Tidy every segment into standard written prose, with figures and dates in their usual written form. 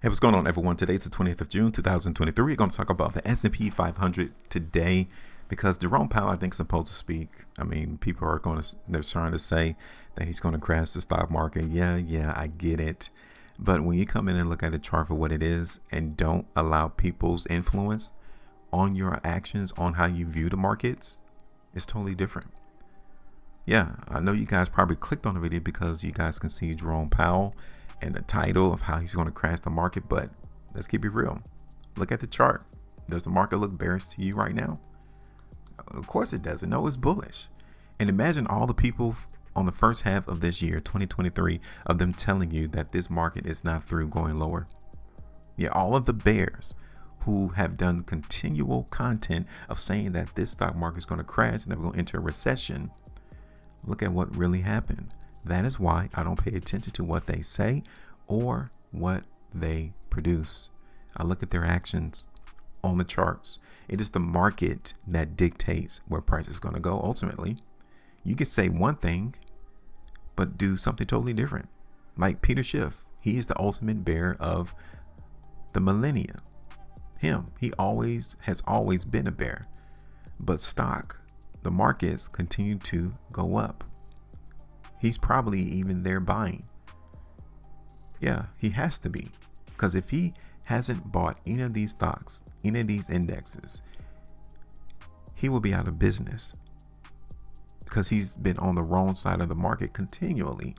Hey, what's going on, everyone? Today's the 20th of June, 2023. We're going to talk about the SP500 today because Jerome Powell, I think, is supposed to speak. I mean, people are they're trying to say that he's going to crash the stock market. Yeah, I get it. But when you come in and look at the chart for what it is and don't allow people's influence on your actions, on how you view the markets, it's totally different. Yeah, I know you guys probably clicked on the video because you guys can see Jerome Powell and the title of how he's going to crash the market, but let's keep it real. Look at the chart. Does the market look bearish to you right now? Of course it doesn't. No, it's bullish. And imagine all the people on the first half of this year, 2023, of them telling you that this market is not through going lower. Yeah, all of the bears who have done continual content of saying that this stock market is going to crash and that we're going to enter a recession. Look at what really happened. That is why I don't pay attention to what they say or what they produce. I look at their actions on the charts. It is the market that dictates where price is going to go. Ultimately, you can say one thing, but do something totally different. Like Peter Schiff, he is the ultimate bear of the millennia. He has always been a bear. But the markets continue to go up. He's probably even there buying. Yeah, he has to be. Because if he hasn't bought any of these stocks, any of these indexes, he will be out of business. Because he's been on the wrong side of the market continually.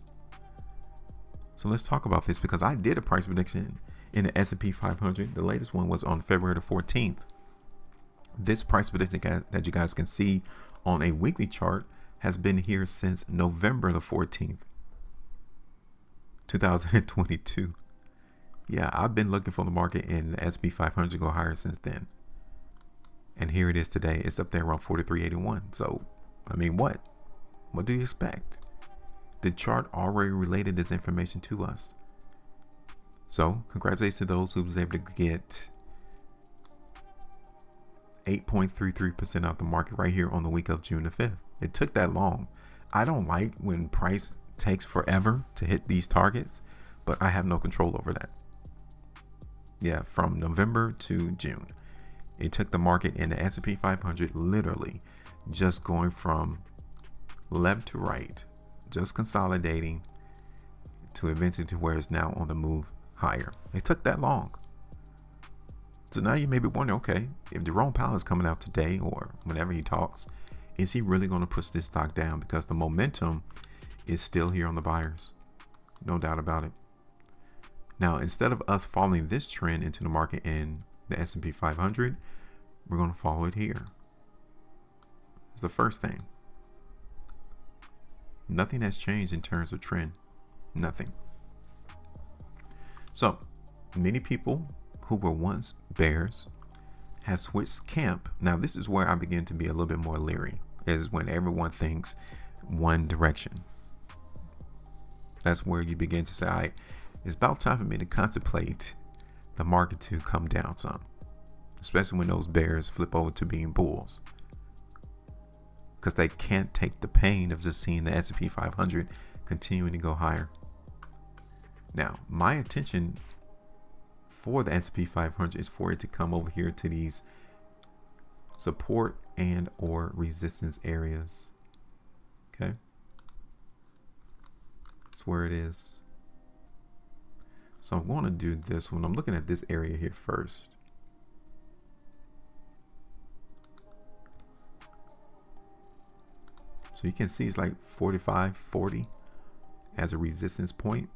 So let's talk about this because I did a price prediction in the S&P 500. The latest one was on February the 14th. This price prediction that you guys can see on a weekly chart has been here since November the 14th, 2022. Yeah, I've been looking for the market in the SP500 to go higher since then. And here it is today. It's up there around 43.81. So, I mean, what? What do you expect? The chart already related this information to us. So, congratulations to those who was able to get 8.33% out the market right here on the week of June the 5th. It took that long. I don't like when price takes forever to hit these targets, but I have no control over that. Yeah, from November to June, it took the market in the S&P 500 literally just going from left to right, just consolidating to eventually to where it's now on the move higher. It took that long. So now you may be wondering, okay, if Jerome Powell is coming out today or whenever he talks, is he really going to push this stock down? Because the momentum is still here on the buyers. No doubt about it. Now, instead of us following this trend into the market in the S&P 500, we're going to follow it here. It's the first thing. Nothing has changed in terms of trend. Nothing. So, many people who were once bears have switched camp. Now, this is where I begin to be a little bit more leery, is when everyone thinks one direction. That's where you begin to say, all right, it's about time for me to contemplate the market to come down some, especially when those bears flip over to being bulls, because they can't take the pain of just seeing the S&P 500 continuing to go higher. Now, my intention for the S&P 500 is for it to come over here to these support and or resistance areas. Okay, that's where it is. So I'm going to do this when I'm looking at this area here first. So you can see it's like 45.40 as a resistance point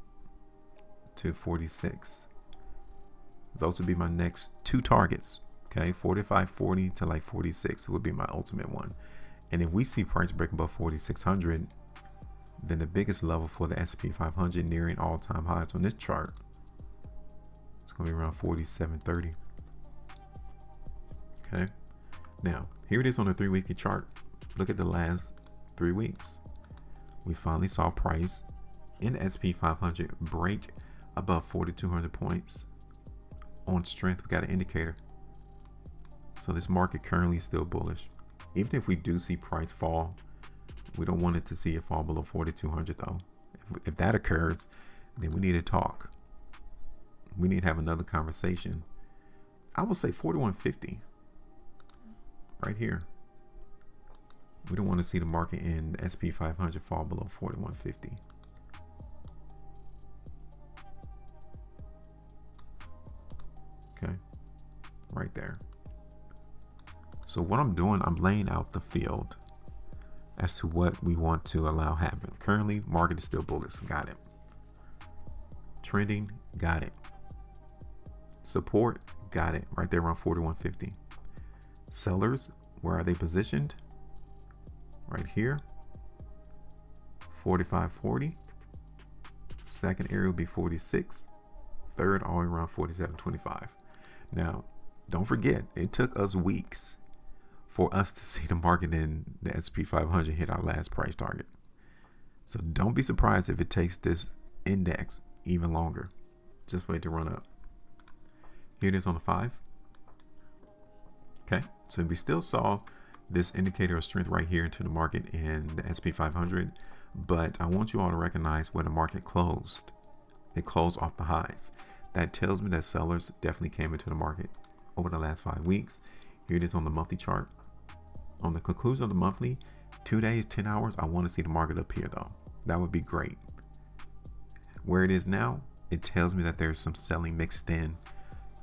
to 46. Those would be my next two targets. Okay, 45.40 to like 46 would be my ultimate one. And if we see price break above 4,600, then the biggest level for the S&P 500 nearing all-time highs on this chart, it's going to be around 47.30. Okay, now here it is on the 3-weekly chart. Look at the last 3 weeks. We finally saw price in the S&P 500 break above 4,200 points. On strength, we got an indicator. So this market currently is still bullish. Even if we do see price fall, we don't want it to see it fall below 4,200 though. If that occurs, then we need to talk. we need to have another conversation. I would say 4150 right here. We don't want to see the market in the SP500 fall below 4150. Okay, right there. So what I'm doing, I'm laying out the field as to what we want to allow happen. Currently, market is still bullish. Got it. Trending, got it. Support, got it. Right there around 4150. Sellers, where are they positioned? Right here. 4540. Second area will be 46. Third, all the way around 4725. Now, don't forget, it took us weeks for us to see the market in the SP500 hit our last price target. So don't be surprised if it takes this index even longer. Just wait to run up. Here it is on the 5. Okay, so we still saw this indicator of strength right here into the market in the SP500, but I want you all to recognize where the market closed. It closed off the highs. That tells me that sellers definitely came into the market over the last 5 weeks. Here it is on the monthly chart. On the conclusion of the monthly, 2 days, 10 hours, I want to see the market up here though. That would be great. Where it is now, it tells me that there's some selling mixed in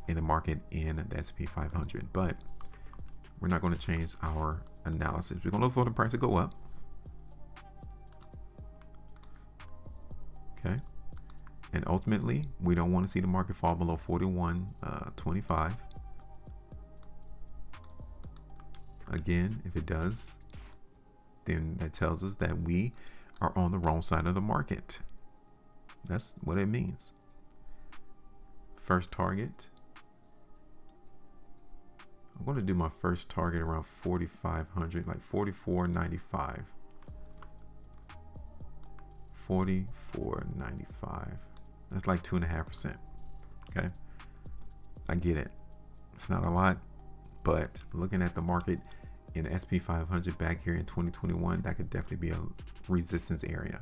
the market in the SP500, but we're not going to change our analysis. We're going to look for the price to go up. Okay. And ultimately, we don't want to see the market fall below 41.25. Again, if it does, then that tells us that we are on the wrong side of the market. That's what it means. First target. I'm going to do my first target around 4,500, like 44.95. 44.95. That's like 2.5%. Okay. I get it. It's not a lot, but looking at the market in the SP500 back here in 2021, that could definitely be a resistance area.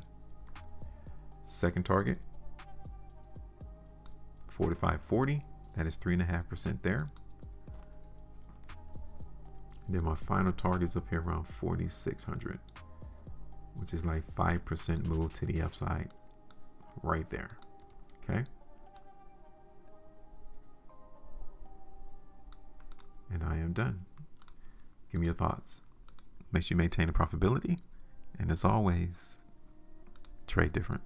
Second target, 45.40. That is 3.5% there. Then my final target is up here around 4,600, which is like 5% move to the upside right there. Okay. And I am done. Give me your thoughts. Make sure you maintain the profitability. And as always, trade different.